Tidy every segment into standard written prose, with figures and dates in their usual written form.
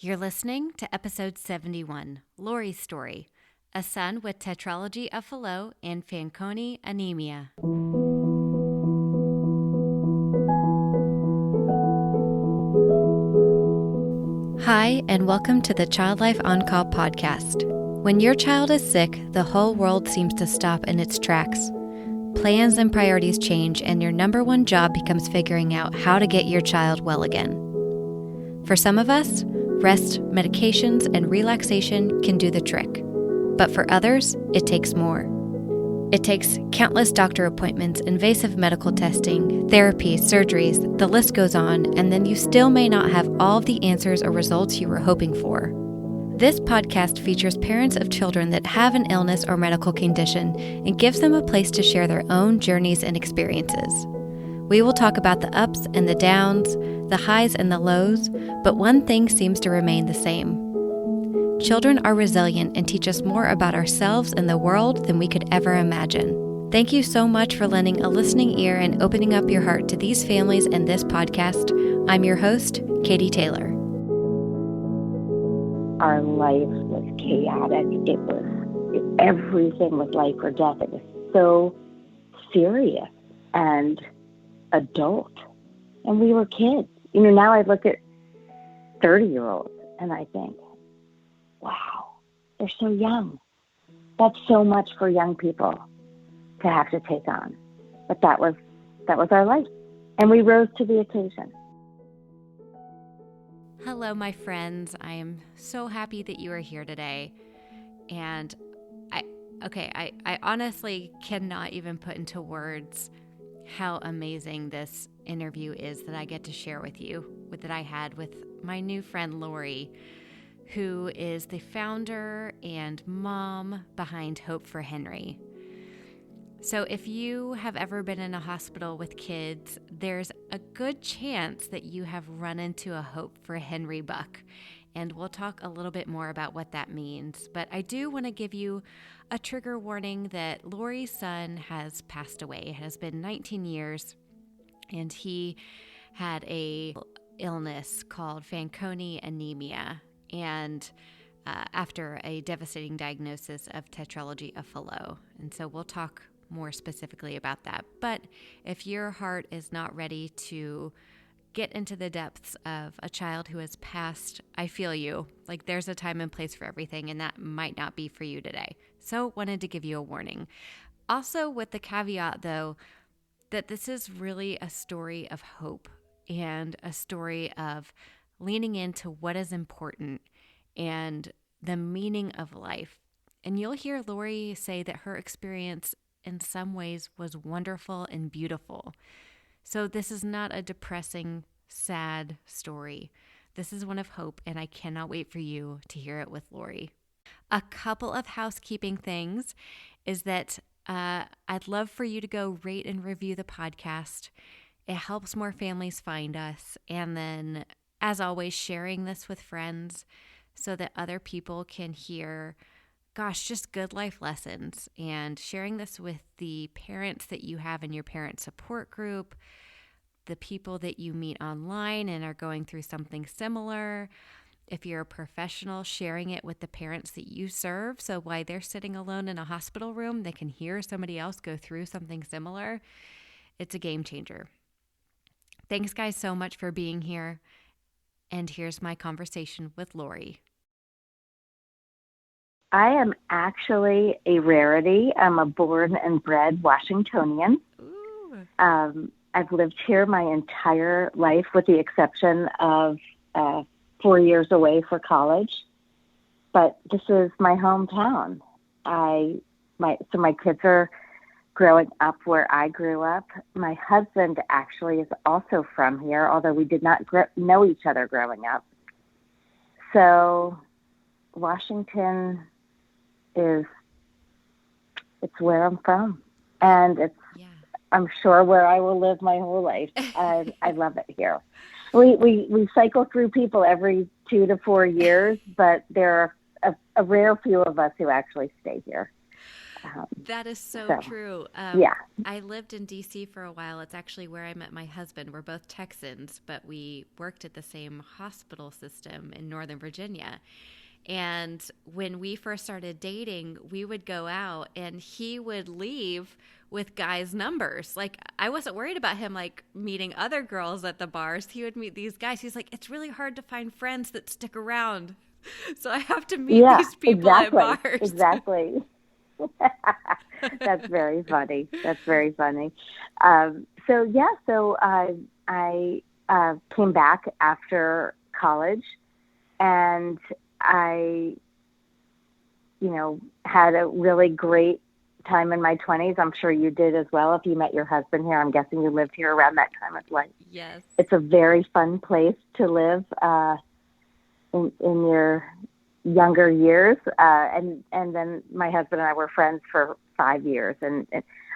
You're listening to episode 71, Laurie's Story, a son with Tetralogy of Fallot and Fanconi Anemia. Hi, and welcome to the Child Life On Call podcast. When your child is sick, the whole world seems to stop in its tracks. Plans and priorities change, and your number one job becomes figuring out how to get your child well again. For some of us, rest, medications, and relaxation can do the trick. But for others, it takes more. It takes countless doctor appointments, invasive medical testing, therapy, surgeries, the list goes on, and then you still may not have all of the answers or results you were hoping for. This podcast features parents of children that have an illness or medical condition and gives them a place to share their own journeys and experiences. We will talk about the ups and the downs, the highs and the lows, but one thing seems to remain the same. Children are resilient and teach us more about ourselves and the world than we could ever imagine. Thank you so much for lending a listening ear and opening up your heart to these families and this podcast. I'm your host, Katie Taylor. Our life was chaotic. Everything was life or death. It was so serious and adult. And we were kids. Now I look at 30-year-olds and I think, wow, they're so young. That's so much for young people to have to take on. But that was our life. And we rose to the occasion. Hello, my friends. I am so happy that you are here today. And I honestly cannot even put into words how amazing this interview is that I get to share with you, that I had with my new friend, Laurie, who is the founder and mom behind Hope for Henry. So if you have ever been in a hospital with kids, there's a good chance that you have run into a Hope for Henry buck. And we'll talk a little bit more about what that means. But I do want to give you a trigger warning that Laurie's son has passed away. It has been 19 years, and he had a illness called Fanconi Anemia, and after a devastating diagnosis of Tetralogy of Fallot. And so we'll talk more specifically about that. But if your heart is not ready to get into the depths of a child who has passed, I feel you. Like, there's a time and place for everything, and that might not be for you today. So wanted to give you a warning. Also with the caveat, though, that this is really a story of hope and a story of leaning into what is important and the meaning of life. And you'll hear Laurie say that her experience in some ways was wonderful and beautiful. So this is not a depressing, sad story. This is one of hope, and I cannot wait for you to hear it with Laurie. A couple of housekeeping things is that I'd love for you to go rate and review the podcast. It helps more families find us. And then, as always, sharing this with friends so that other people can hear, just good life lessons, and sharing this with the parents that you have in your parent support group, the people that you meet online and are going through something similar. If you're a professional, sharing it with the parents that you serve, so while they're sitting alone in a hospital room, they can hear somebody else go through something similar. It's a game changer. Thanks, guys, so much for being here. And here's my conversation with Laurie. I am actually a rarity. I'm a born and bred Washingtonian. I've lived here my entire life with the exception of 4 years away for college. But this is my hometown. So my kids are growing up where I grew up. My husband actually is also from here, although we did not know each other growing up. So Washington it's where I'm from, and I'm sure where I will live my whole life. I love it here. We cycle through people every 2 to 4 years, but there are a rare few of us who actually stay here. That is so So, true. yeah. I lived in DC for a while. It's actually where I met my husband. We're both Texans, but we worked at the same hospital system in Northern Virginia. And when we first started dating, we would go out and he would leave with guys' numbers. Like, I wasn't worried about him like meeting other girls at the bars. He would meet these guys. He's like, it's really hard to find friends that stick around. So I have to meet Yeah, these people at bars. exactly. That's very funny. That's very funny. So I came back after college, and I, had a really great time in my 20s. I'm sure you did as well. If you met your husband here, I'm guessing you lived here around that time of life. Yes. It's a very fun place to live in your younger years. And then my husband and I were friends for 5 years. And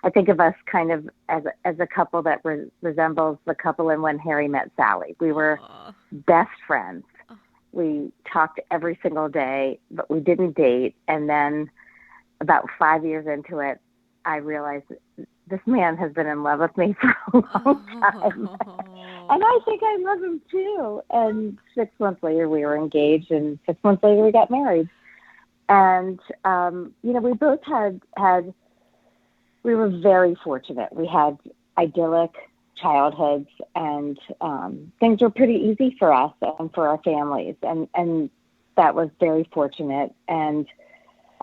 I think of us kind of as a couple that resembles the couple in When Harry Met Sally. We were best friends. We talked every single day, but we didn't date. And then about 5 years into it, I realized this man has been in love with me for a long time. And I think I love him too. And 6 months later, we were engaged, and 6 months later, we got married. And, we both we were very fortunate. We had idyllic childhoods, and things were pretty easy for us and for our families. And that was very fortunate. And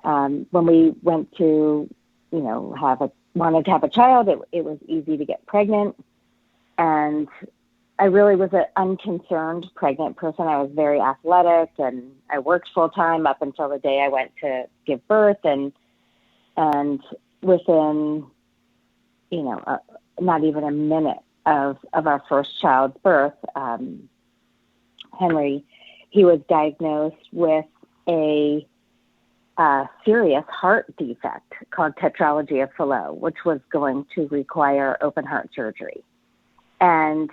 when we went to, wanted to have a child, it was easy to get pregnant. And I really was an unconcerned pregnant person. I was very athletic, and I worked full time up until the day I went to give birth. And within, not even a minute of our first child's birth, Henry, he was diagnosed with a serious heart defect called Tetralogy of Fallot, which was going to require open heart surgery. And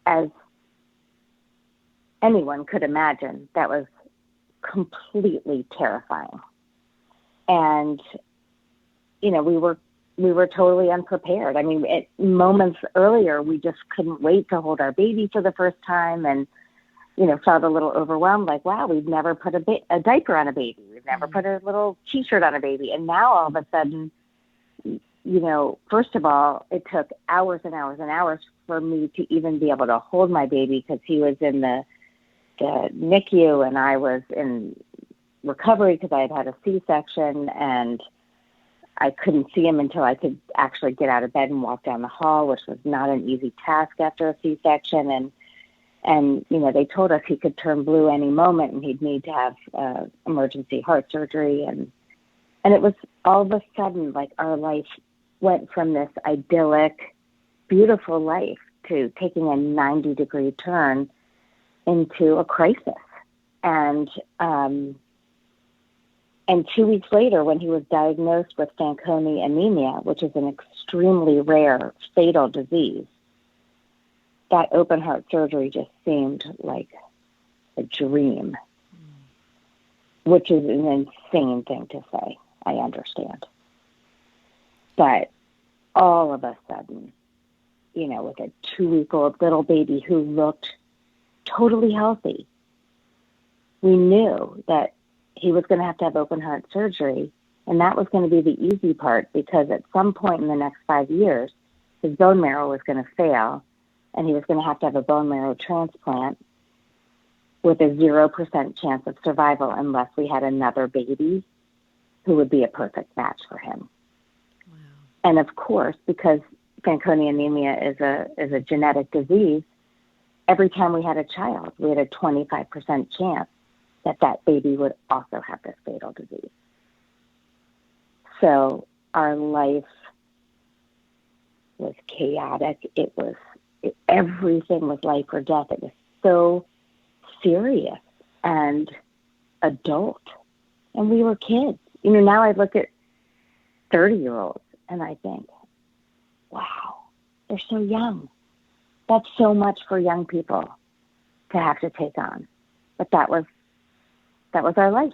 as anyone could imagine, that was completely terrifying. And, we were totally unprepared. I mean, moments earlier, we just couldn't wait to hold our baby for the first time, and, felt a little overwhelmed, like, wow, we've never put a diaper on a baby. We've never put a little T-shirt on a baby. And now all of a sudden, first of all, it took hours and hours and hours for me to even be able to hold my baby, because he was in the NICU and I was in recovery because I had a C-section, and I couldn't see him until I could actually get out of bed and walk down the hall, which was not an easy task after a C-section. And they told us he could turn blue any moment and he'd need to have emergency heart surgery. And it was all of a sudden, like, our life went from this idyllic, beautiful life to taking a 90-degree turn into a crisis. And 2 weeks later, when he was diagnosed with Fanconi anemia, which is an extremely rare, fatal disease, that open heart surgery just seemed like a dream, which is an insane thing to say. I understand. But all of a sudden, with a 2-week-old little baby who looked totally healthy, we knew that he was going to have open heart surgery, and that was going to be the easy part, because at some point in the next 5 years, his bone marrow was going to fail, and he was going to have a bone marrow transplant with a 0% chance of survival unless we had another baby who would be a perfect match for him. Wow. And of course, because Fanconi anemia is a genetic disease, every time we had a child, we had a 25% chance that baby would also have this fatal disease. So our life was chaotic. Everything was life or death. It was so serious and adult. And we were kids. Now I look at 30-year-olds and I think, wow, they're so young. That's so much for young people to have to take on. But that was our life.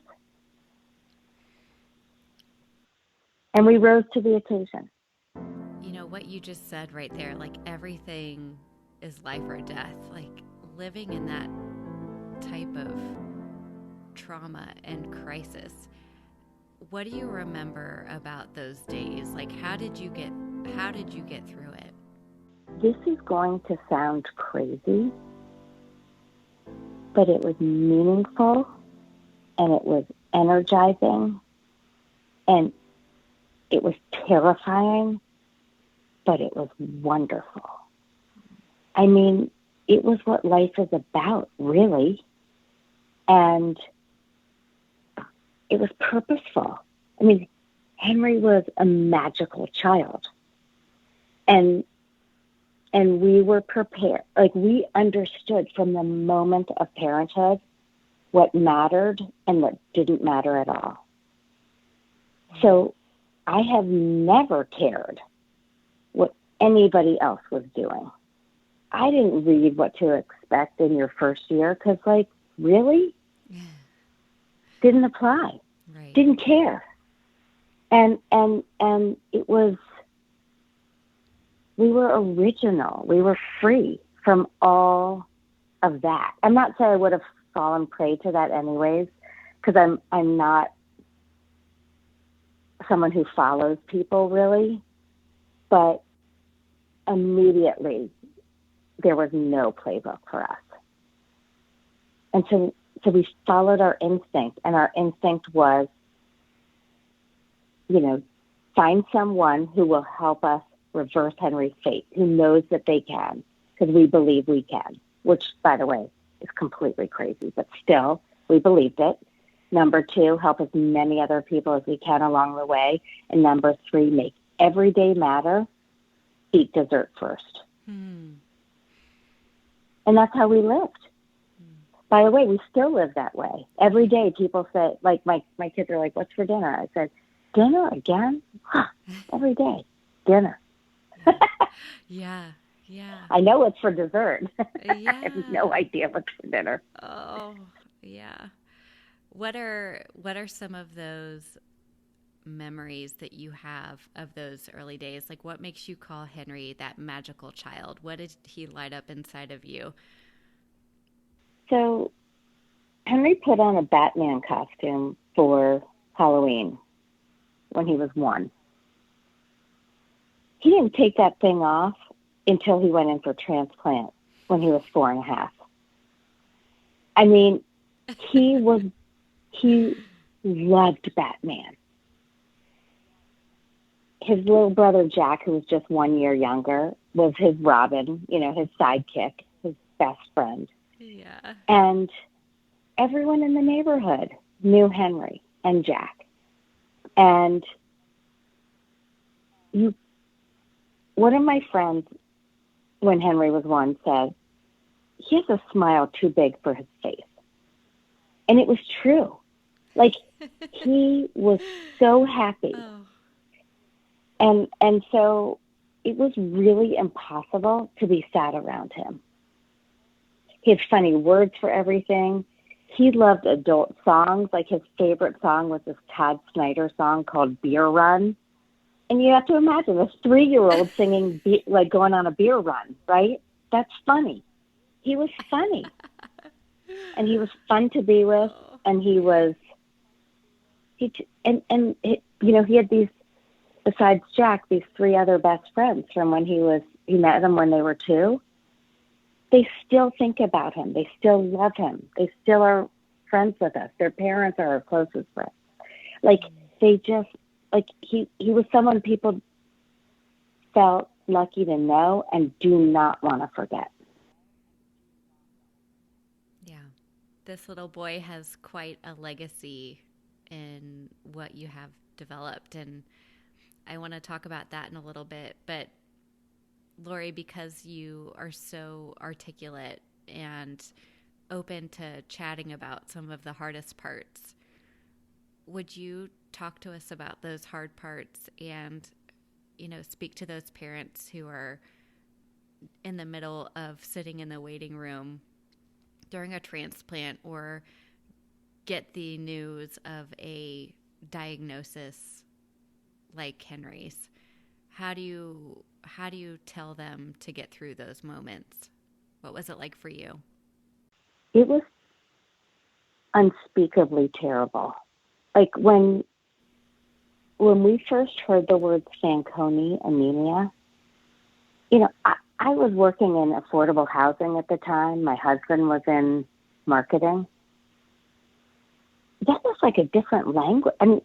And we rose to the occasion. You know, what you just said right there, like everything is life or death. Like living in that type of trauma and crisis. What do you remember about those days? Like how did you get through it? This is going to sound crazy, but it was meaningful and it was energizing and it was terrifying, but it was wonderful. I mean, it was what life is about, really. And it was purposeful. I mean, Henry was a magical child. And we were prepared. Like, we understood from the moment of parenthood what mattered and what didn't matter at all. So I have never cared what anybody else was doing. I didn't read what to expect in your first year because, like, really? Yeah. Didn't apply. Right. Didn't care. And it was, we were original. We were free from all of that. I'm not saying I would have fallen prey to that anyways, because I'm not someone who follows people really, but immediately there was no playbook for us. And so we followed our instinct, and our instinct was, you know, find someone who will help us reverse Henry's fate, who knows that they can, because we believe we can, which, by the way, is completely crazy, but still, we believed it. Number 2, help as many other people as we can along the way. And number 3, make every day matter. Eat dessert first. And that's how we lived. By the way, we still live that way. Every day people say, like, my kids are like, what's for dinner? I said, dinner again? Every day, dinner. Yeah. I know what's for dessert. Yeah. I have no idea what's for dinner. Oh, yeah. What are some of those memories that you have of those early days? Like, what makes you call Henry that magical child? What did he light up inside of you? So Henry put on a Batman costume for Halloween when he was 1. He didn't take that thing off until he went in for transplant when he was 4.5. I mean, he loved Batman. His little brother Jack, who was just 1 year younger, was his Robin, you know, his sidekick, his best friend. Yeah. And everyone in the neighborhood knew Henry and Jack. And one of my friends, when Henry was 1, said, he has a smile too big for his face. And it was true. Like, he was so happy. Oh. And so it was really impossible to be sad around him. He had funny words for everything. He loved adult songs. Like, his favorite song was this Todd Snyder song called Beer Run. And you have to imagine this 3-year-old singing, like, going on a beer run, right? That's funny. He was funny. And he was fun to be with. And he had these, besides Jack, these 3 other best friends from when he met them when they were 2. They still think about him. They still love him. They still are friends with us. Their parents are our closest friends. Like, they just, like, he was someone people felt lucky to know and do not want to forget. Yeah. This little boy has quite a legacy in what you have developed, and I want to talk about that in a little bit. But Laurie, because you are so articulate and open to chatting about some of the hardest parts, would you talk to us about those hard parts and, you know, speak to those parents who are in the middle of sitting in the waiting room during a transplant or get the news of a diagnosis like Henry's? How do you tell them to get through those moments? What was it like for you? It was unspeakably terrible. Like when we first heard the words Fanconi, anemia, I was working in affordable housing at the time. My husband was in marketing. That was like a different language. I mean,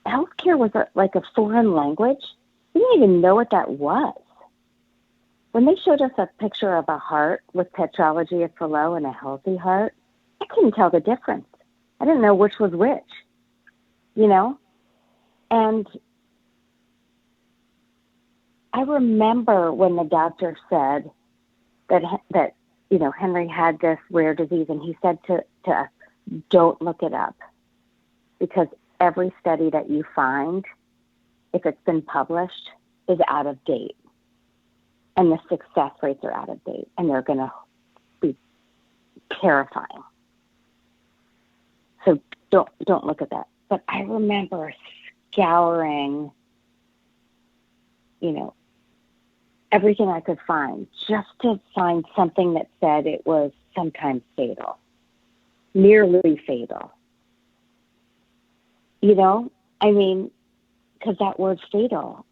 healthcare was like a foreign language. We didn't even know what that was. When they showed us a picture of a heart with Tetralogy at Fallot and a healthy heart, I couldn't tell the difference. I didn't know which was which, And I remember when the doctor said that Henry had this rare disease, and he said to us, don't look it up, because every study that you find, if it's been published, is out of date. And the success rates are out of date, and they're going to be terrifying. So don't look at that. But I remember scouring, everything I could find just to find something that said it was sometimes fatal, nearly fatal. Because that word fatal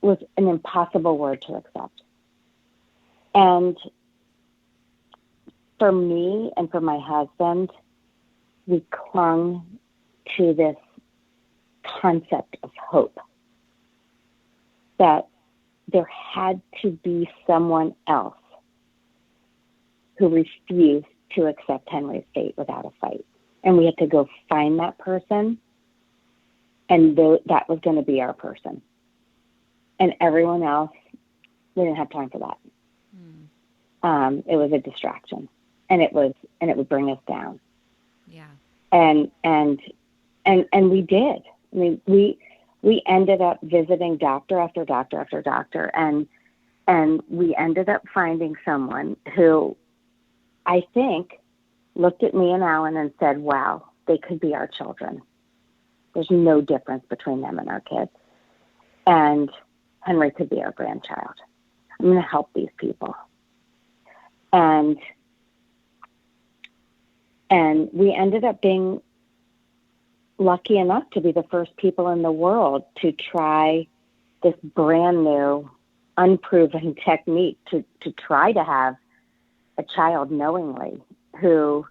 was an impossible word to accept. And for me and for my husband, we clung to this concept of hope, that there had to be someone else who refused to accept Henry's fate without a fight. And we had to go find that person, and that was going to be our person. And everyone else, we didn't have time for that. It was a distraction, and it would bring us down. Yeah. And we did. I mean, we ended up visiting doctor after doctor after doctor, and we ended up finding someone who I think looked at me and Alan and said, wow, they could be our children. There's no difference between them and our kids. And Henry could be our grandchild. I'm going to help these people. And we ended up being lucky enough to be the first people in the world to try this brand new, unproven technique to try to have a child knowingly who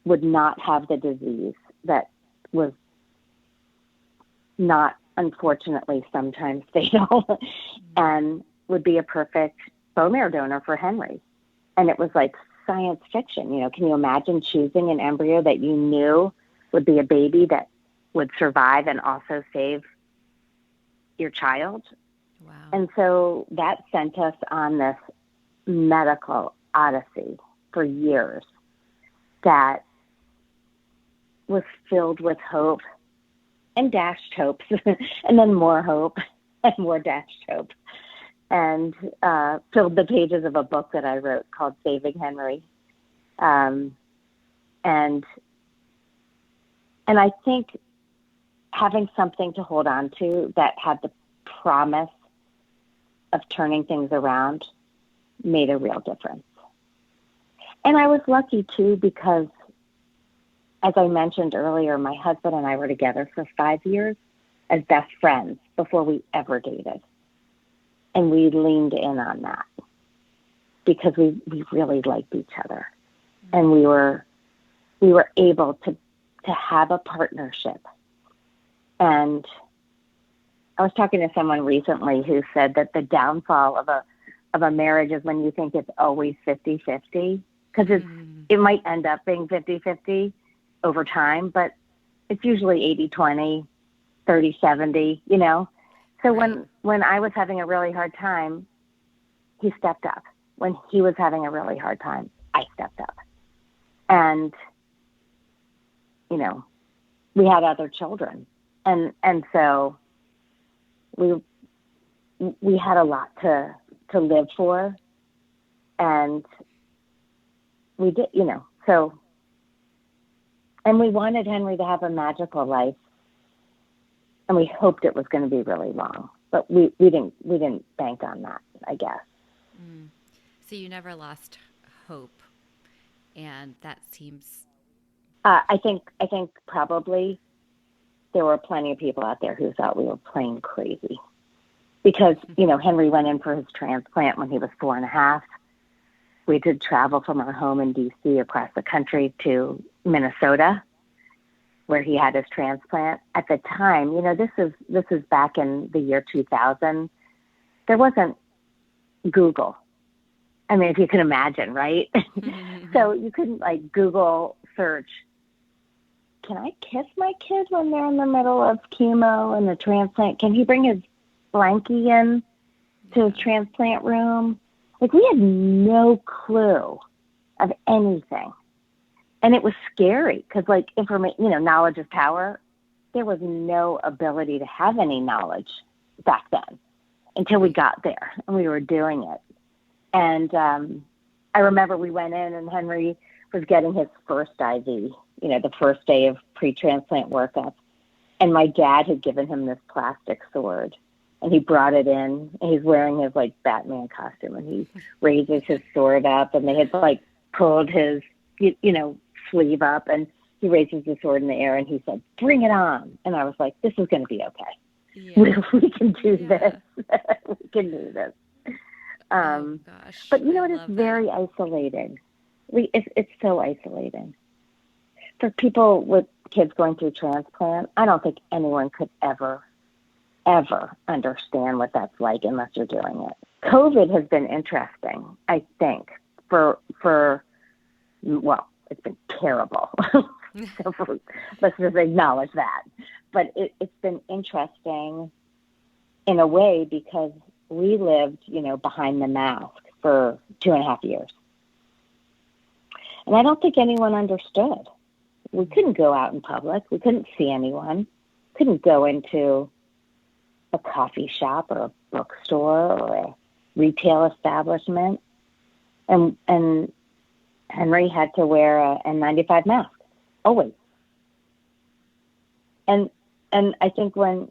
would not have the disease that was not, unfortunately, sometimes fatal, and would be a perfect bone marrow donor for Henry. And it was like science fiction. Can you imagine choosing an embryo that you knew would be a baby that would survive and also save your child? Wow. And so that sent us on this medical odyssey for years that was filled with hope and dashed hopes, and then more hope and more dashed hope, and filled the pages of a book that I wrote called Saving Henry. And I think having something to hold on to that had the promise of turning things around made a real difference. And I was lucky too, because as I mentioned earlier, my husband and I were together for 5 years as best friends before we ever dated. And we leaned in on that because we really liked each other. And we were able to have a partnership. And I was talking to someone recently who said that the downfall of a marriage is when you think it's always 50-50, because it might end up being 50-50 over time, but it's usually 80-20, 30-70, So Right. when I was having a really hard time, he stepped up. When he was having a really hard time, I stepped up. And, we had other children. And so we had a lot to live for. And we did, so, and we wanted Henry to have a magical life And we hoped it was going to be really long, but we didn't bank on that, I guess. Mm. So you never lost hope, and that seems. I think probably there were plenty of people out there who thought we were playing crazy, because Henry went in for his transplant when he was 4.5. We did travel from our home in D.C. across the country to Minnesota, where he had his transplant. At the time, this is back in the year 2000. There wasn't Google. I mean, if you can imagine, right? So you couldn't Google search, can I kiss my kid when they're in the middle of chemo and the transplant? Can he bring his blankie in to his transplant room? We had no clue of anything. And it was scary because, information, knowledge is power. There was no ability to have any knowledge back then until we got there and we were doing it. And I remember we went in and Henry was getting his first IV, the first day of pre-transplant workup. And my dad had given him this plastic sword. And he brought it in, and he's wearing his, Batman costume. And he raises his sword up, and they had, pulled his, sleeve up. And he raises the sword in the air, and he said, "Bring it on." And I was like, this is going to be okay. Yeah. We can do this. We can do this. Oh, gosh. But, it's very isolating. It's so isolating. For people with kids going through transplant, I don't think anyone could ever understand what that's like unless you're doing it. COVID has been interesting, I think, it's been terrible. So let's just acknowledge that. But it's been interesting in a way because we lived, behind the mask for 2.5 years. And I don't think anyone understood. We couldn't go out in public. We couldn't see anyone. Couldn't go into a coffee shop or a bookstore or a retail establishment. And Henry had to wear a N95 mask, always. And I think when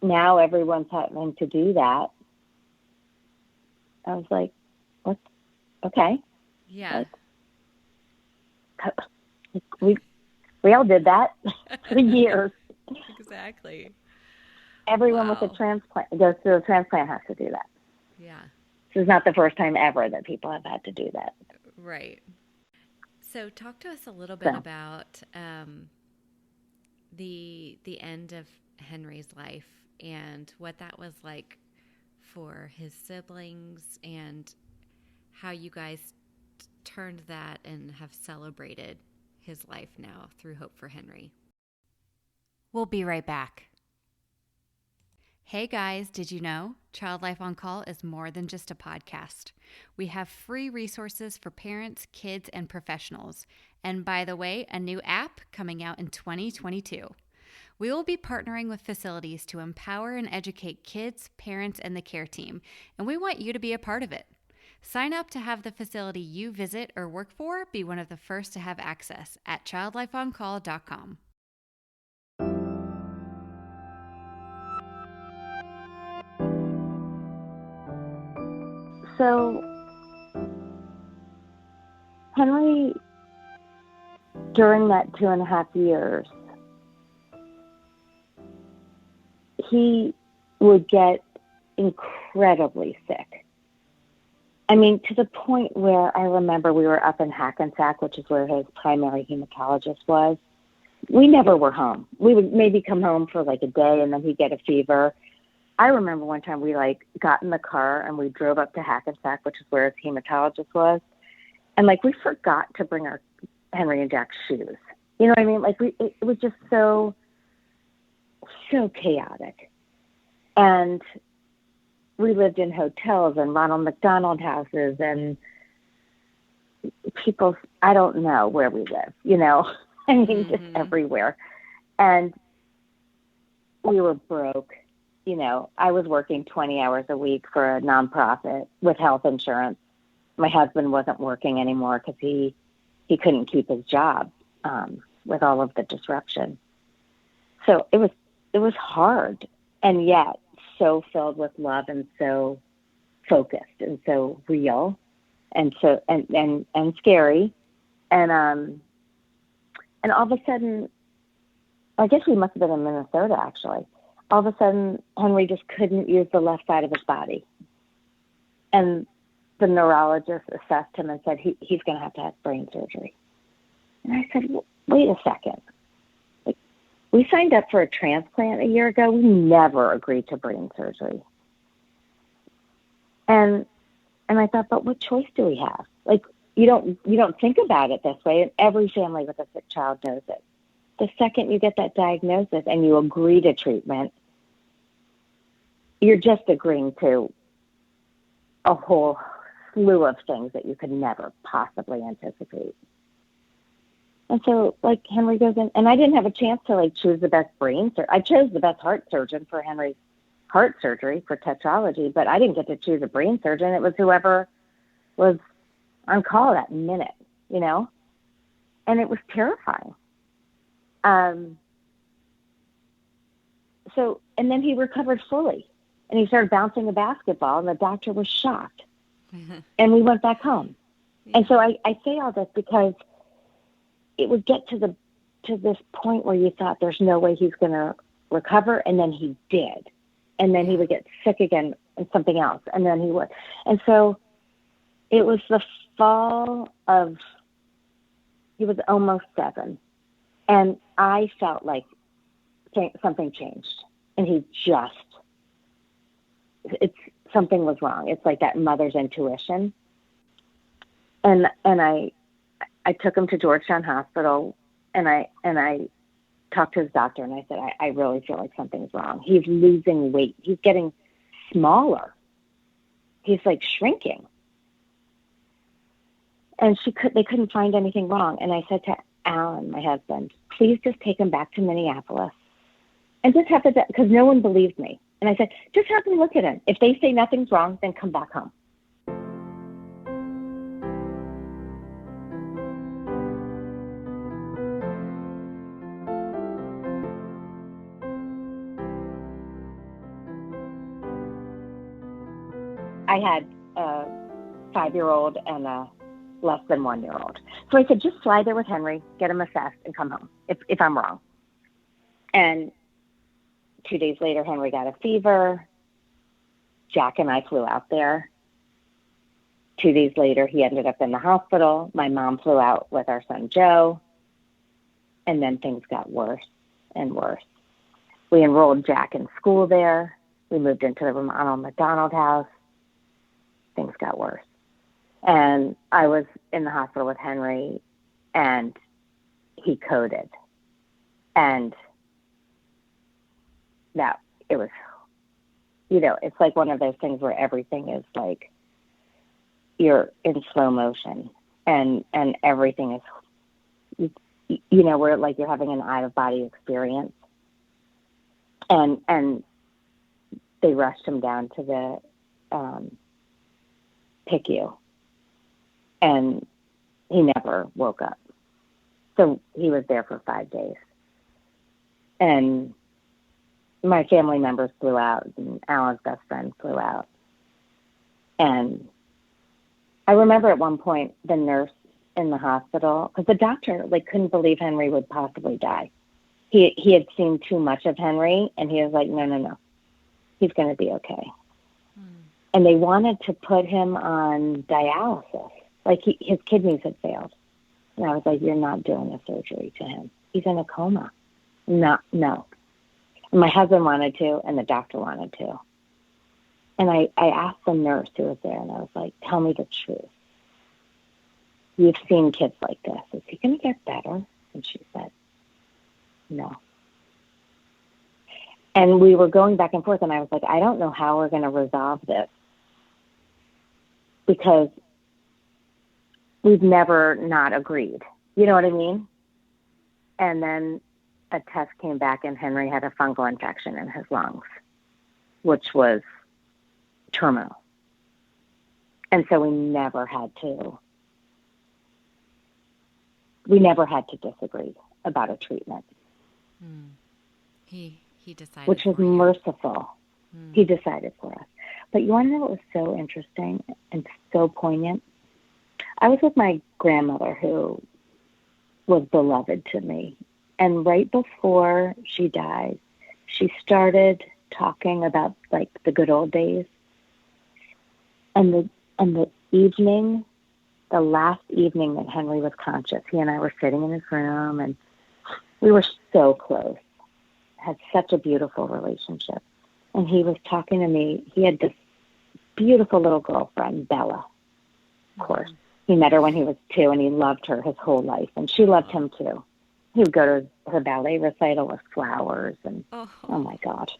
now everyone's having to do that, I was like, what? Okay. Yeah. We all did that for years. Exactly. Everyone with a transplant goes through a transplant has to do that. Yeah. This is not the first time ever that people have had to do that. Right. So talk to us a little bit about the end of Henry's life and what that was like for his siblings and how you guys turned that and have celebrated his life now through Hope for Henry. We'll be right back. Hey guys, did you know Child Life on Call is more than just a podcast? We have free resources for parents, kids, and professionals. And by the way, a new app coming out in 2022. We will be partnering with facilities to empower and educate kids, parents, and the care team, and we want you to be a part of it. Sign up to have the facility you visit or work for be one of the first to have access at childlifeoncall.com. So Henry, during that 2.5 years, he would get incredibly sick. I mean, to the point where I remember we were up in Hackensack, which is where his primary hematologist was. We never were home. We would maybe come home for a day and then he'd get a fever. I remember one time we got in the car and we drove up to Hackensack, which is where his hematologist was. And we forgot to bring our Henry and Jack's shoes. You know what I mean? It was just so chaotic. And we lived in hotels and Ronald McDonald houses and people, I don't know where we live, I mean, just everywhere. And we were broke. I was working 20 hours a week for a nonprofit with health insurance. My husband wasn't working anymore because he couldn't keep his job with all of the disruption. So it was was hard, and yet so filled with love and so focused and so real and so and scary. And all of a sudden, I guess we must have been in Minnesota actually. All of a sudden, Henry just couldn't use the left side of his body. And the neurologist assessed him and said he's going to have brain surgery. And I said, well, wait a second. Like, we signed up for a transplant a year ago. We never agreed to brain surgery. And I thought, but what choice do we have? Like, you don't think about it this way, and every family with a sick child knows it. The second you get that diagnosis and you agree to treatment, you're just agreeing to a whole slew of things that you could never possibly anticipate. And so, like, Henry goes in, and I didn't have a chance to, like, choose the best brain surgeon. I chose the best heart surgeon for Henry's heart surgery for Tetralogy, but I didn't get to choose a brain surgeon. It was whoever was on call that minute, you know? And it was terrifying. So, and then he recovered fully, and he started bouncing a basketball, and the doctor was shocked. And we went back home. Yeah. And so I say all this because it would get to this point where you thought there's no way he's going to recover, and then he did. And then he would get sick again and something else, and then he would. And so it was the fall of, he was almost 7, and I felt like something changed, and something was wrong. It's like that mother's intuition. And I took him to Georgetown Hospital, and I talked to his doctor, and I said, I really feel like something's wrong. He's losing weight. He's getting smaller. He's like shrinking. And they couldn't find anything wrong. And I said to Alan, my husband, please just take him back to Minneapolis and just have to, because no one believed me. And I said, just have them look at him. If they say nothing's wrong, then come back home. I had a 5-year-old and a less than 1-year-old. So I said, just fly there with Henry, get him assessed, and come home if I'm wrong. And 2 days later, Henry got a fever. Jack and I flew out there. 2 days later, he ended up in the hospital. My mom flew out with our son, Joe. And then things got worse and worse. We enrolled Jack in school there. We moved into the Ronald McDonald House. Things got worse. And I was in the hospital with Henry, and he coded. And that, it was, it's like one of those things where everything is like, you're in slow motion, and everything is, where like you're having an out-of-body experience. And they rushed him down to the PICU, and he never woke up. So he was there for 5 days. And my family members flew out, and Alan's best friend flew out. And I remember at one point the nurse in the hospital, because the doctor couldn't believe Henry would possibly die. He had seen too much of Henry, and he was like, no, he's going to be okay. And they wanted to put him on dialysis. His kidneys had failed. And I was like, you're not doing a surgery to him. He's in a coma. No. And my husband wanted to, and the doctor wanted to. And I asked the nurse who was there, and I was like, tell me the truth. You've seen kids like this. Is he going to get better? And she said, no. And we were going back and forth, and I was like, I don't know how we're going to resolve this, because we've never not agreed. You know what I mean? And then a test came back, and Henry had a fungal infection in his lungs, which was terminal. And so we never had to disagree about a treatment. He He decided which was for you. merciful. He decided for us. But you want to know what was so interesting and so poignant? I was with my grandmother, who was beloved to me. And right before she died, she started talking about like the good old days. And the evening, the last evening that Henry was conscious, he and I were sitting in his room, and we were so close, had such a beautiful relationship. And he was talking to me. He had this beautiful little girlfriend, Bella, of course. He met her when he was 2, and he loved her his whole life, and she loved him too. He would go to her ballet recital with flowers, and oh my God.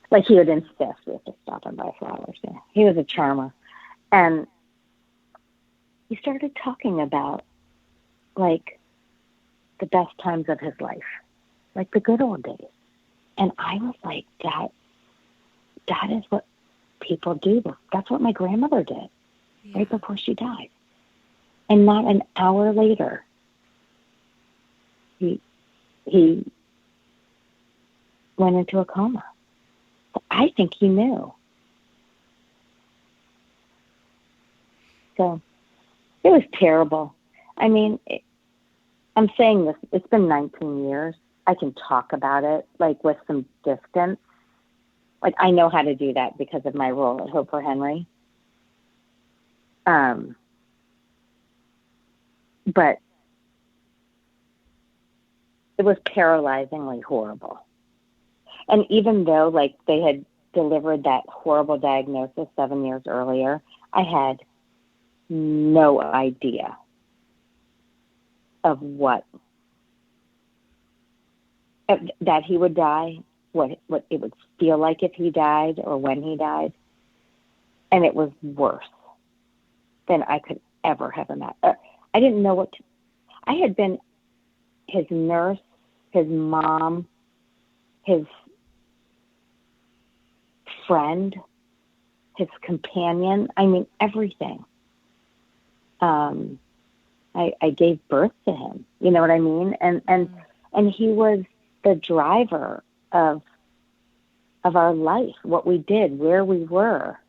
Like, he would insist we have to stop and buy flowers. Yeah. He was a charmer. And he started talking about, like, the best times of his life, like the good old days. And I was like, that is what people do. That's what my grandmother did right before she died. And not an hour later, he went into a coma. But I think he knew. So it was terrible. I mean, I'm saying this, it's been 19 years. I can talk about it, like, with some distance. Like, I know how to do that because of my role at Hope for Henry. But it was paralyzingly horrible. And even though, like, they had delivered that horrible diagnosis 7 years earlier, I had no idea of that he would die, what it would feel like if he died or when he died. And it was worse than I could ever have imagined. I didn't know what to. I had been his nurse, his mom, his friend, his companion. I mean, everything. I gave birth to him. You know what I mean? And he was the driver of our life, what we did, where we were.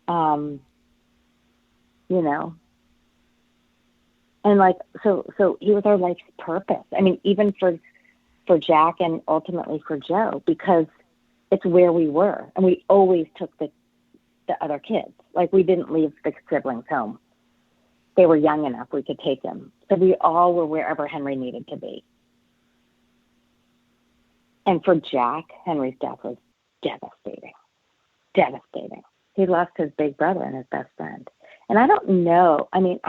You know. And like, so he was our life's purpose. I mean, even for Jack and ultimately for Joe, because it's where we were. And we always took the other kids. Like, we didn't leave the siblings home. They were young enough we could take them. So we all were wherever Henry needed to be. And for Jack, Henry's death was devastating. Devastating. He lost his big brother and his best friend. And I don't know. I mean,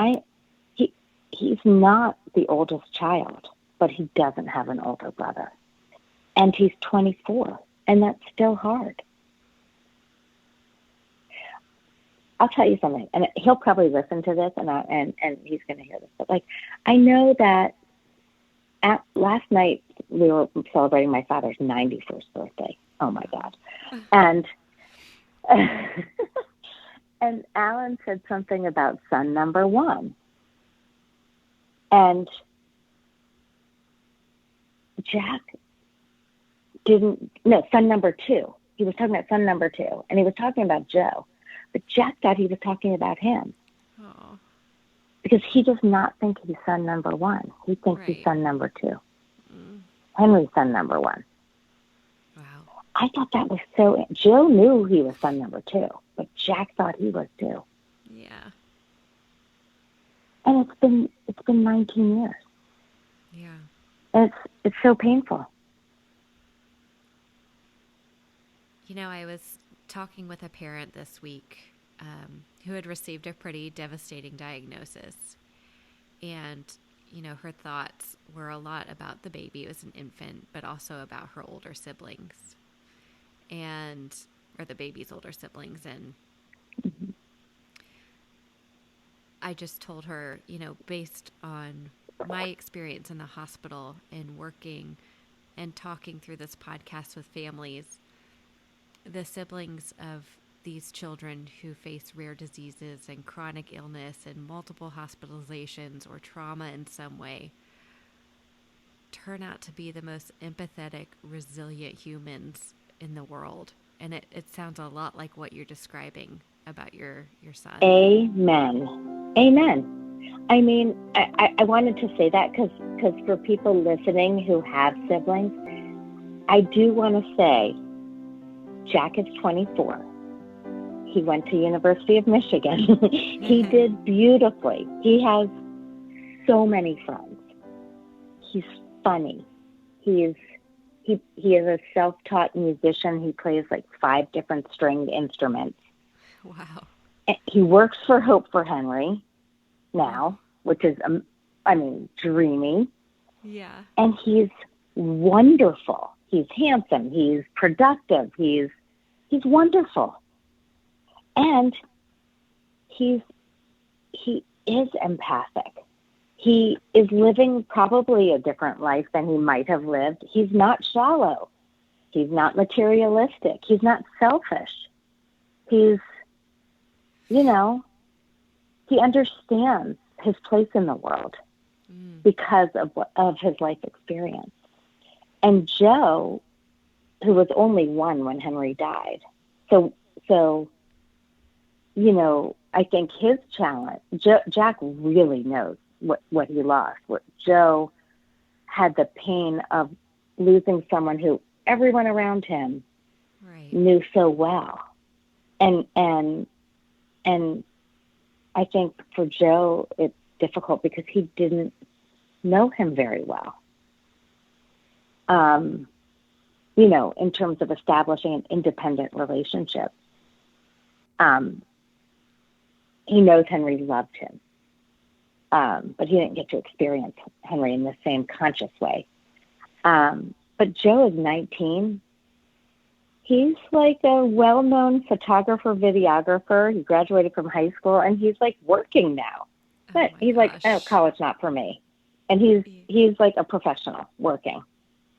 he's not the oldest child, but he doesn't have an older brother. And he's 24, and that's still hard. I'll tell you something, and he'll probably listen to this, and he's going to hear this. But, like, I know that last night we were celebrating my father's 91st birthday. Oh, my God. And and Alan said something about son number 1. And Jack son number 2. He was talking about son number 2, and he was talking about Joe. But Jack thought he was talking about him. Oh. Because he does not think he's son number 1. He thinks he's son number 2. Mm. Henry's son number 1. Wow. I thought that was so... Joe knew he was son number 2, but Jack thought he was too. Yeah. And it's been 19 years. Yeah. And it's so painful. You know, I was talking with a parent this week who had received a pretty devastating diagnosis. And, you know, her thoughts were a lot about the baby. It was an infant, but also about her older siblings. Or the baby's older siblings. And mm-hmm. I just told her, you know, based on my experience in the hospital and working and talking through this podcast with families, the siblings of these children who face rare diseases and chronic illness and multiple hospitalizations or trauma in some way turn out to be the most empathetic, resilient humans in the world. And it sounds a lot like what you're describing about your son. Amen. Amen. I mean, I wanted to say that because for people listening who have siblings, I do want to say Jack is 24. He went to University of Michigan. He did beautifully. He has so many friends. He's funny. He is a self-taught musician. He plays like 5 different stringed instruments. Wow. And he works for Hope for Henry now, which is, dreamy. Yeah. And he's wonderful. He's handsome. He's productive. He's wonderful. And he is empathic. He is living probably a different life than he might have lived. He's not shallow. He's not materialistic. He's not selfish. He's, he understands his place in the world because of his life experience. And Joe, who was only 1 when Henry died, so I think his challenge, Jack really knows what he lost. Joe had the pain of losing someone who everyone around him knew so well. And I think for Joe, it's difficult because he didn't know him very well. In terms of establishing an independent relationship. He knows Henry loved him, but he didn't get to experience Henry in the same conscious way. But Joe is 19. He's like a well-known photographer, videographer. He graduated from high school, and he's like working now. But he's like, oh, college not for me. And he's like a professional working,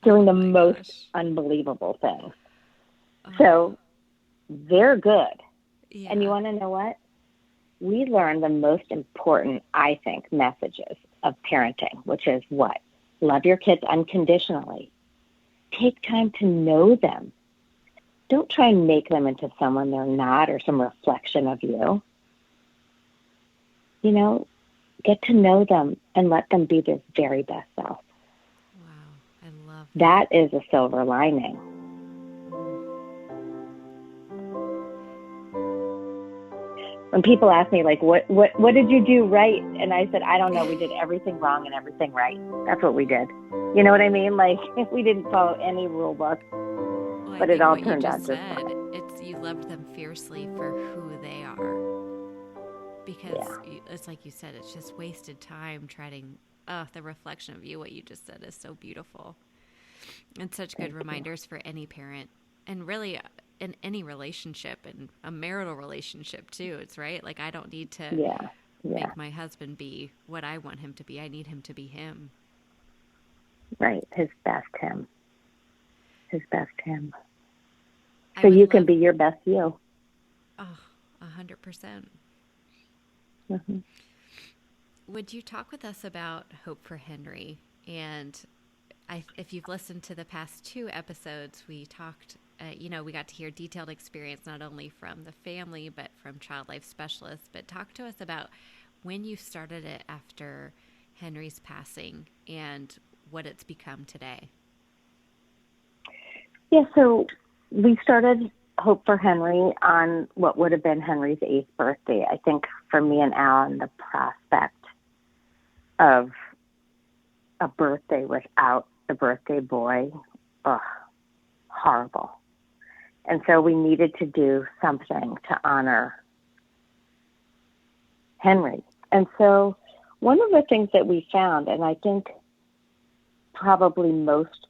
doing the most unbelievable things. So they're good. Yeah. And you want to know what? We learn the most important, I think, messages of parenting, which is what? Love your kids unconditionally. Take time to know them. Don't try and make them into someone they're not or some reflection of you. Get to know them and let them be their very best self. Wow, I love that. That is a silver lining. When people ask me, like, what did you do right? And I said, I don't know. We did everything wrong and everything right. That's what we did. You know what I mean? Like, we didn't follow any rule book, but it all turned out just fine. It's you loved them fiercely for who they are. Because it's like you said, it's just wasted time trying. The reflection of you, what you just said, is so beautiful. And such good reminders for any parent. And really, in any relationship, and a marital relationship too, it's right. Like, I don't need to make my husband be what I want him to be. I need him to be him. Right. His best him. So you can be your best you. Oh, 100%. Mm-hmm. Would you talk with us about Hope for Henry? And if you've listened to the past 2 episodes, we talked, we got to hear detailed experience not only from the family, but from child life specialists. But talk to us about when you started it after Henry's passing and what it's become today. Yeah, so we started Hope for Henry on what would have been Henry's 8th birthday. I think for me and Alan, the prospect of a birthday without the birthday boy, horrible. And so we needed to do something to honor Henry. And so one of the things that we found, and I think probably most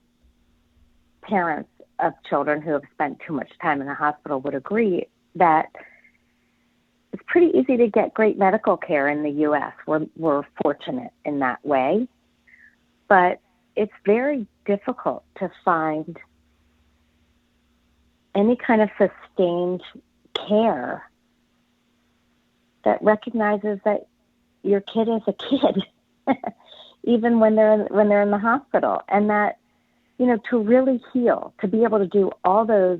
parents of children who have spent too much time in the hospital would agree, that it's pretty easy to get great medical care in the U.S. We're fortunate in that way. But it's very difficult to find any kind of sustained care that recognizes that your kid is a kid. even when they're in the hospital. And that, to really heal, to be able to do all those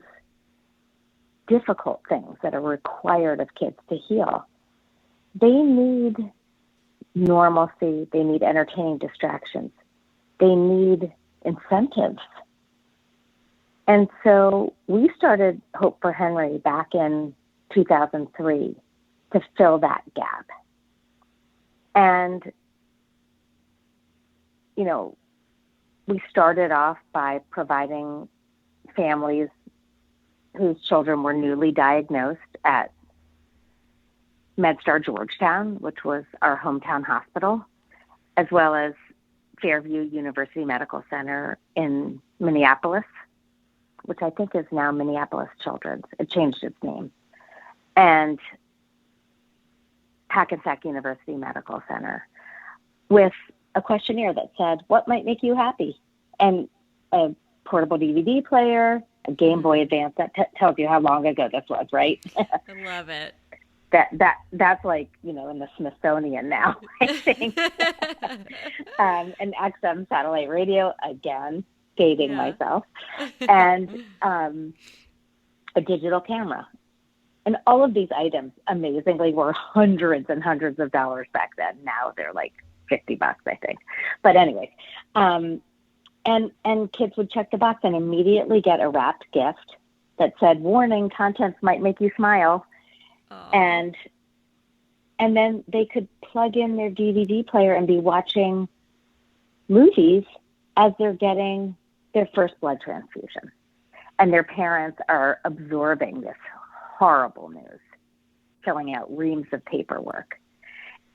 difficult things that are required of kids to heal, they need normalcy. They need entertaining distractions. They need incentives. And so we started Hope for Henry back in 2003 to fill that gap. And, we started off by providing families whose children were newly diagnosed at MedStar Georgetown, which was our hometown hospital, as well as Fairview University Medical Center in Minneapolis, which I think is now Minneapolis Children's. It changed its name. And Hackensack University Medical Center, with a questionnaire that said, what might make you happy? And a portable DVD player, a Game Boy Advance. That tells you how long ago this was, right? I love it. That's like, in the Smithsonian now, I think. An XM satellite radio, again, dating myself, and a digital camera. And all of these items, amazingly, were hundreds and hundreds of dollars back then. Now they're like $50, I think. But anyway, and kids would check the box and immediately get a wrapped gift that said, warning, contents might make you smile. And then they could plug in their DVD player and be watching movies as they're getting their first blood transfusion. And their parents are absorbing this horrible news, filling out reams of paperwork.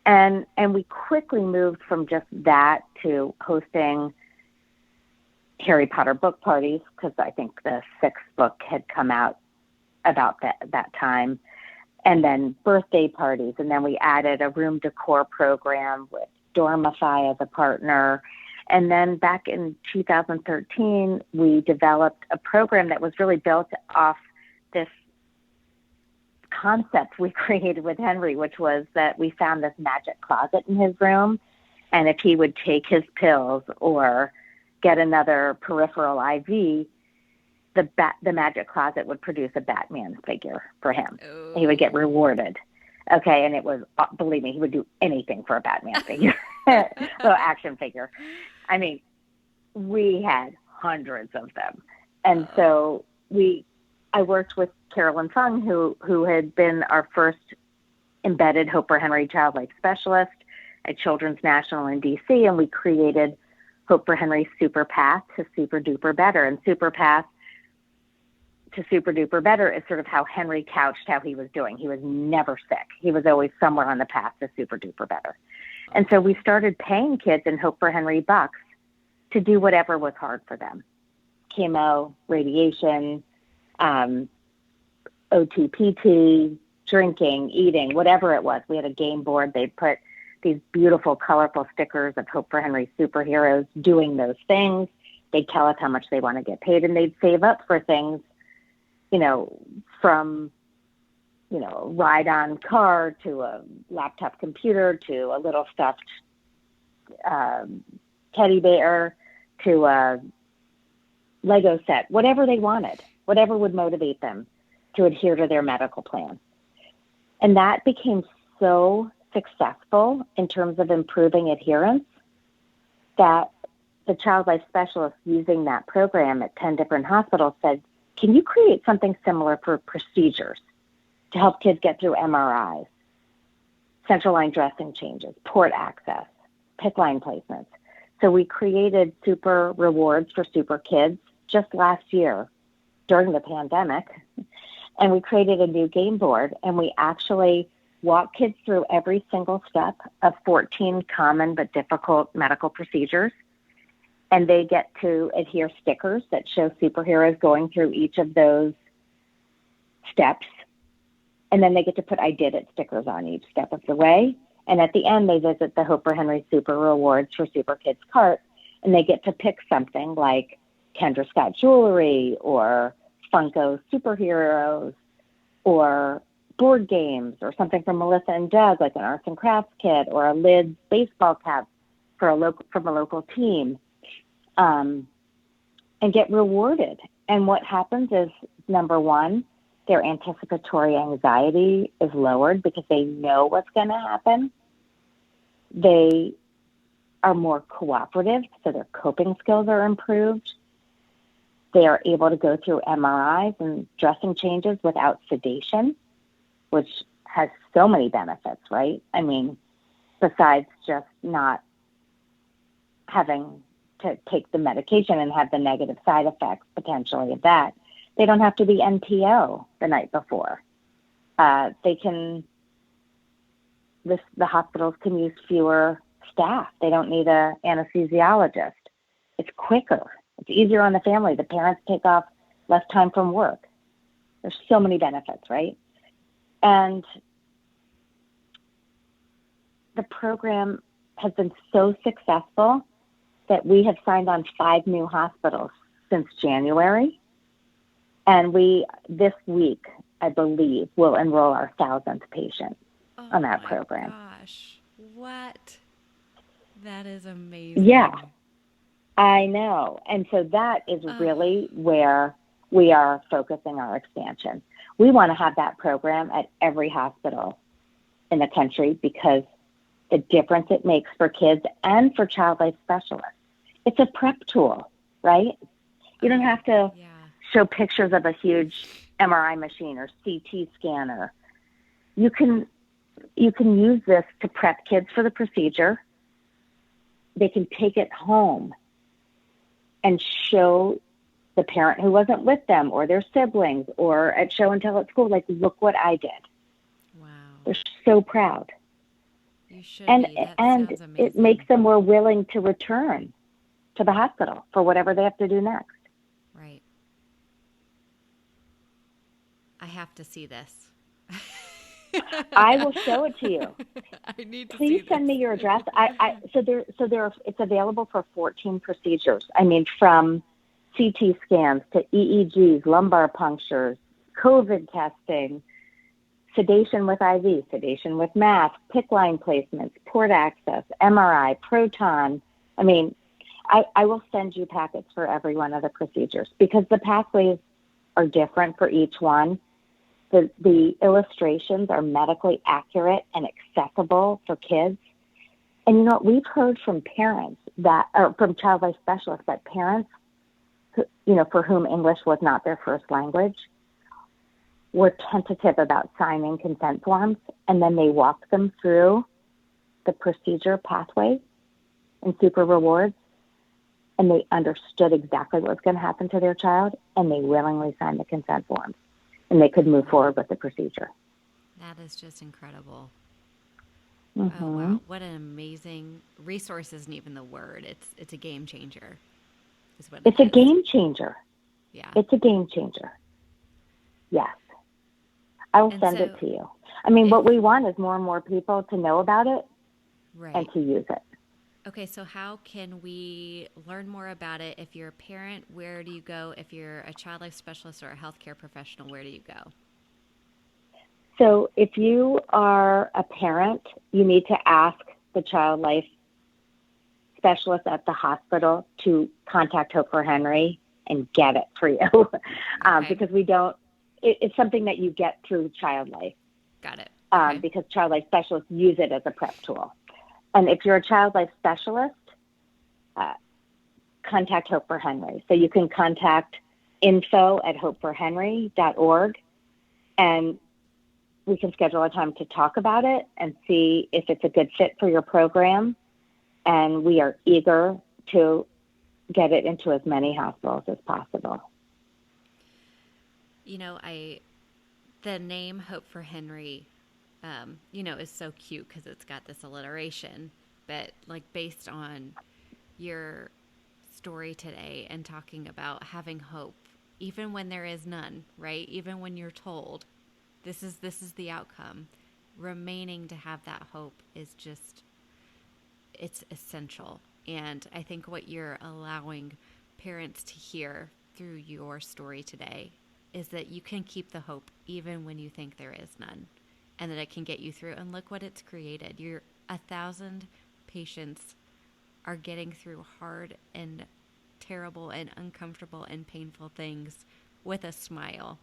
And we quickly moved from just that to hosting Harry Potter book parties, because I think the 6th book had come out about that time. And then birthday parties. And then we added a room decor program with Dormify as a partner. And then back in 2013, we developed a program that was really built off this concept we created with Henry, which was that we found this magic closet in his room. And if he would take his pills or get another peripheral IV, the magic closet would produce a Batman figure for him. Ooh. He would get rewarded. Okay, and it was, believe me, he would do anything for a Batman figure, little action figure. I mean, we had hundreds of them. And so I worked with Carolyn Fung, who had been our first embedded Hope for Henry Child Life Specialist at Children's National in DC, and we created Hope for Henry Super Path to Super Duper Better. And Super Path to Super Duper Better is sort of how Henry couched how he was doing. He was never sick. He was always somewhere on the path to Super Duper Better. And so we started paying kids in Hope for Henry bucks to do whatever was hard for them. Chemo, radiation, OTPT, drinking, eating, whatever it was. We had a game board. They'd put these beautiful, colorful stickers of Hope for Henry superheroes doing those things. They'd tell us how much they want to get paid, and they'd save up for things, from, a ride-on car to a laptop computer to a little stuffed teddy bear to a Lego set, whatever they wanted, whatever would motivate them to adhere to their medical plan. And that became so successful in terms of improving adherence that the child life specialist using that program at 10 different hospitals said, can you create something similar for procedures to help kids get through MRIs, central line dressing changes, port access, PICC line placements? So we created super rewards for super kids just last year during the pandemic. And we created a new game board, and we actually walk kids through every single step of 14 common but difficult medical procedures. And they get to adhere stickers that show superheroes going through each of those steps. And then they get to put I did it stickers on each step of the way. And at the end, they visit the Hope for Henry Super Rewards for Super Kids cart, and they get to pick something like Kendra Scott jewelry or Funko superheroes or board games or something from Melissa and Doug, like an arts and crafts kit, or a Lids baseball cap from a local team, and get rewarded. And what happens is, number one, their anticipatory anxiety is lowered because they know what's going to happen. They are more cooperative, so their coping skills are improved. They are able to go through MRIs and dressing changes without sedation, which has so many benefits, right? I mean, besides just not having to take the medication and have the negative side effects potentially of that, they don't have to be NPO the night before. The hospitals can use fewer staff. They don't need an anesthesiologist. It's quicker. It's easier on the family. The parents take off less time from work. There's so many benefits, right? And the program has been so successful that we have signed on 5 new hospitals since January. And we, this week, I believe, will enroll our 1,000th patient on that program. Oh, my gosh. What? That is amazing. Yeah, I know. And so that is really where we are focusing our expansion. We want to have that program at every hospital in the country because the difference it makes for kids and for child life specialists. It's a prep tool, right? You don't have to show pictures of a huge MRI machine or CT scanner. You can use this to prep kids for the procedure. They can take it home and show the parent who wasn't with them or their siblings or at show and tell at school, like, look what I did. Wow. They're so proud. You should and be. That and sounds amazing. It makes them more willing to return to the hospital for whatever they have to do next. Right. I have to see this. I will show it to you. I need to Please see send this. me your address. It's available for 14 procedures. I mean, from CT scans to EEGs, lumbar punctures, COVID testing, sedation with IV, sedation with mask, PICC line placements, port access, MRI, proton. I mean, I will send you packets for every one of the procedures because the pathways are different for each one. The illustrations are medically accurate and accessible for kids. And you know what? We've heard from parents or from child life specialists that parents, for whom English was not their first language, were tentative about signing consent forms, and then they walked them through the procedure pathway in Super Rewards, and they understood exactly what was going to happen to their child, and they willingly signed the consent forms, and they could move forward with the procedure. That is just incredible. Mm-hmm. Oh, wow. What an amazing resource isn't even the word. It's a game changer. It's a game changer. Yeah. It's a game changer. Yes. I will send it to you. I mean, what we want is more and more people to know about it and to use it. Okay, so how can we learn more about it? If you're a parent, where do you go? If you're a child life specialist or a healthcare professional, where do you go? So if you are a parent, you need to ask the child life specialist at the hospital to contact Hope for Henry and get it for you. Because we don't, it's something that you get through Child Life. Got it. Because Child Life specialists use it as a prep tool. And if you're a Child Life specialist, contact Hope for Henry. So you can contact info@hopeforhenry.org, and we can schedule a time to talk about it and see if it's a good fit for your program. And we are eager to get it into as many hospitals as possible. You know, the name Hope for Henry, is so cute because it's got this alliteration, but like based on your story today and talking about having hope, even when there is none, right? Even when you're told this is the outcome, remaining to have that hope is just, it's essential. And I think what you're allowing parents to hear through your story today is that you can keep the hope even when you think there is none, and that it can get you through. And look what it's created. You're 1,000 patients are getting through hard and terrible and uncomfortable and painful things with a smile,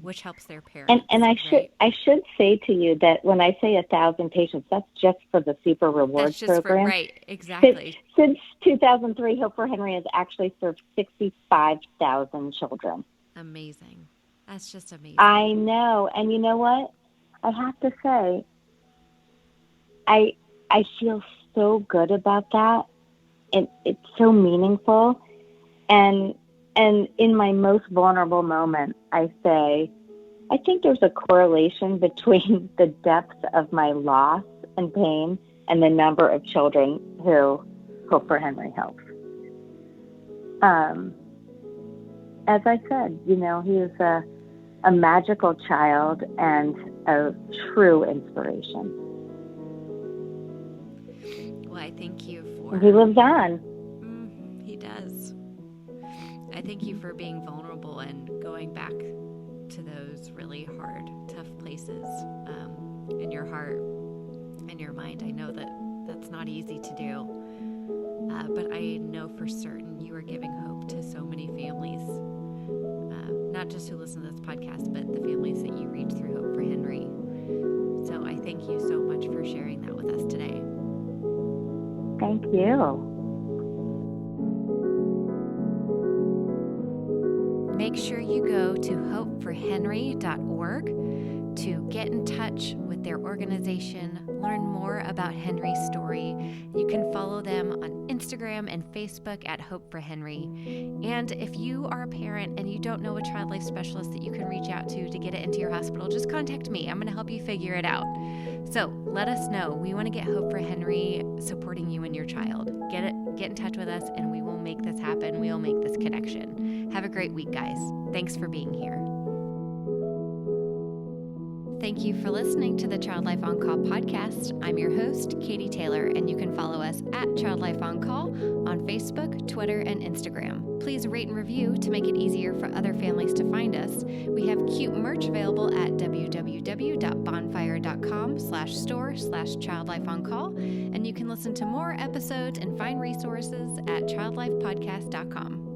which helps their parents. And right? I should say to you that when I say 1,000 patients, that's just for the Super Rewards program. Right, exactly. Since 2003, Hope for Henry has actually served 65,000 children. Amazing. That's just amazing. I know. And you know what? I have to say, I feel so good about that. And it's so meaningful. And in my most vulnerable moment, I say, I think there's a correlation between the depth of my loss and pain and the number of children who Hope for Henry helps. As I said, he is a magical child and a true inspiration. Well, I thank you for... He lives on. He does. I thank you for being vulnerable and going back to those really hard, tough places in your heart and your mind. I know that that's not easy to do, but I know for certain you are giving hope to so many families, not just who listen to this podcast, but the families that you reach through Hope for Henry. So I thank you so much for sharing that with us today. Thank you. Make sure you go to hopeforhenry.org to get in touch with their organization, learn more about Henry's story. You can follow them on Instagram and Facebook at Hope for Henry. And if you are a parent and you don't know a child life specialist that you can reach out to get it into your hospital, just contact me. I'm going to help you figure it out. So let us know. We want to get Hope for Henry supporting you and your child. Get in touch with us, and we will make this happen. We will make this connection. Have a great week, guys. Thanks for being here. Thank you for listening to the Child Life On Call podcast. I'm your host, Katie Taylor, and you can follow us at Child Life On Call on Facebook, Twitter, and Instagram. Please rate and review to make it easier for other families to find us. We have cute merch available at www.bonfire.com/store/childlifeoncall, and you can listen to more episodes and find resources at childlifepodcast.com.